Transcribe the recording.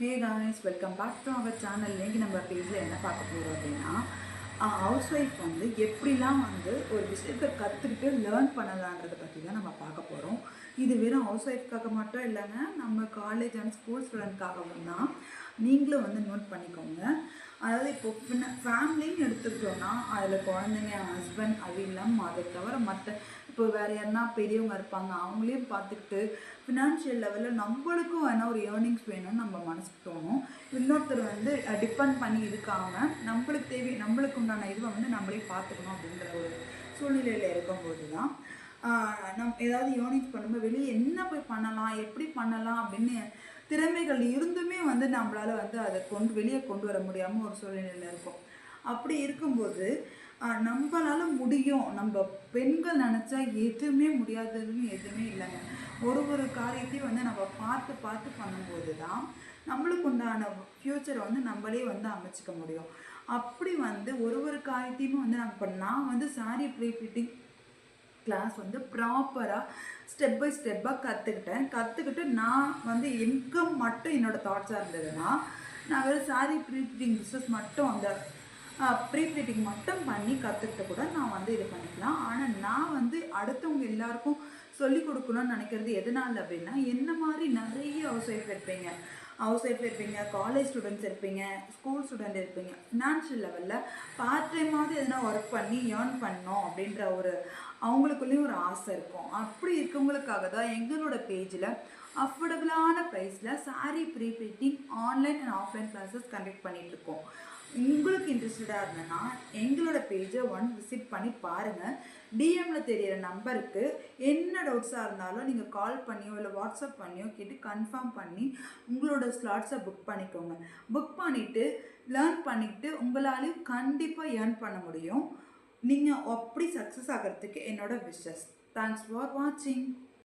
Hey guys, welcome back to our channel. இன்னைக்கு நம்ம பேஜில் என்ன பார்க்க போகிறோம் அப்படின்னா ஹவுஸ் ஒய்ஃப் வந்து எப்படிலாம் வந்து ஒரு விஷயத்தை கற்றுக்கிட்டு லேர்ன் பண்ணலான்றதை பற்றி தான் நம்ம பார்க்க போகிறோம். இது வெறும் ஹவுஸ் ஒய்ஃப்காக மட்டும் இல்லைங்க, நம்ம காலேஜ் அண்ட் ஸ்கூல் ஸ்டூடெண்ட்காகவும் தான். நீங்களும் வந்து நோட் பண்ணிக்கோங்க. அதாவது இப்போ ஃபேமிலின்னு எடுத்துக்கிட்டோன்னா அதில் குழந்தைங்க, ஹஸ்பண்ட் அது இல்லாமல் அதை தவிர மற்ற இப்போ வேறு யாருன்னா பெரியவங்க இருப்பாங்க, அவங்களையும் பார்த்துக்கிட்டு ஃபினான்ஷியல் லெவலில் நம்மளுக்கும் வேணால் ஒரு ஏர்னிங்ஸ் வேணும்னு நம்ம மனசுக்கு தோணும். இன்னொருத்தர் வந்து டிபெண்ட் பண்ணி இருக்காமல் நம்மளுக்கு நம்மளுக்கு உண்டான இதுவை வந்து நம்மளே பார்த்துக்கணும் அப்படின்ற ஒரு சூழ்நிலையில் இருக்கும்போது தான் ஏதாவது ஏர்னிங்ஸ் பண்ணும்போது வெளியே என்ன போய் பண்ணலாம், எப்படி பண்ணலாம் அப்படின்னு திறமைகள் இருந்துமே வந்து நம்மளால் வந்து அதை வெளியே கொண்டு வர முடியாமல் ஒரு சூழ்நிலையில் இருக்கும். அப்படி இருக்கும்போது நம்மளால முடியும், நம்ம பெண்கள் நினச்சா எதுவுமே முடியாததுன்னு எதுவுமே இல்லைங்க. ஒரு காரியத்தையும் வந்து நம்ம பார்த்து பார்த்து பண்ணும்போது தான் நம்மளுக்கு உண்டான ஃப்யூச்சரை வந்து நம்மளே வந்து அமைச்சிக்க முடியும். அப்படி வந்து ஒரு காரியத்தையுமே வந்து நான் வந்து சாரி ப்ரீஃபிட்டிங் கிளாஸ் வந்து ப்ராப்பராக ஸ்டெப் பை ஸ்டெப்பாக கற்றுக்கிட்டு நான் வந்து இன்கம் மட்டும் என்னோடய தாட்ஸாக இருந்ததுன்னா நான் வெறும் சாரி ப்ரீஃபிட்டிங் பிஸ்னஸ் மட்டும் அந்த ப்ரீப்ளீட்டிங் மட்டும் பண்ணி கற்றுக்கிட்ட கூட நான் வந்து இது பண்ணிக்கலாம். ஆனால் நான் வந்து அடுத்தவங்க எல்லாருக்கும் சொல்லிக் கொடுக்கணும்னு நினைக்கிறது எதனால் அப்படின்னா, என்ன மாதிரி நிறைய ஹவுஸ் ஒய்ஃப் இருப்பீங்க, காலேஜ் ஸ்டூடெண்ட்ஸ் இருப்பீங்க, ஸ்கூல் ஸ்டூடெண்ட் இருப்பீங்க. ஃபினான்ஷியல் லெவலில் பார்ட் டைமாவது எதனா ஒர்க் பண்ணி ஏர்ன் பண்ணோம் அப்படின்ற ஒரு அவங்களுக்குள்ளேயும் ஒரு ஆசை இருக்கும். அப்படி இருக்கவங்களுக்காக தான் எங்களோட பேஜில் அஃபோர்டபுளான ப்ரைஸில் sari pre-pleating online and offline classes conduct பண்ணிகிட்ருக்கோம். உங்களுக்கு இன்ட்ரெஸ்டடாக இருந்ததுன்னா எங்களோட பேஜை விசிட் பண்ணி பாருங்கள். டிஎம்மில் தெரியிற நம்பருக்கு என்ன டவுட்ஸாக இருந்தாலும் நீங்கள் கால் பண்ணியோ இல்லை வாட்ஸ்அப் பண்ணியோ கேட்டு கன்ஃபார்ம் பண்ணி உங்களோட ஸ்லாட்ஸை புக் பண்ணிக்கோங்க. புக் பண்ணிவிட்டு லேர்ன் பண்ணிவிட்டு உங்களாலையும் கண்டிப்பாக ஏர்ன் பண்ண முடியும். நீங்கள் அப்படி சக்ஸஸ் ஆகிறதுக்கு என்னோட விஷஸ். தேங்க்ஸ் ஃபார் வாட்சிங்.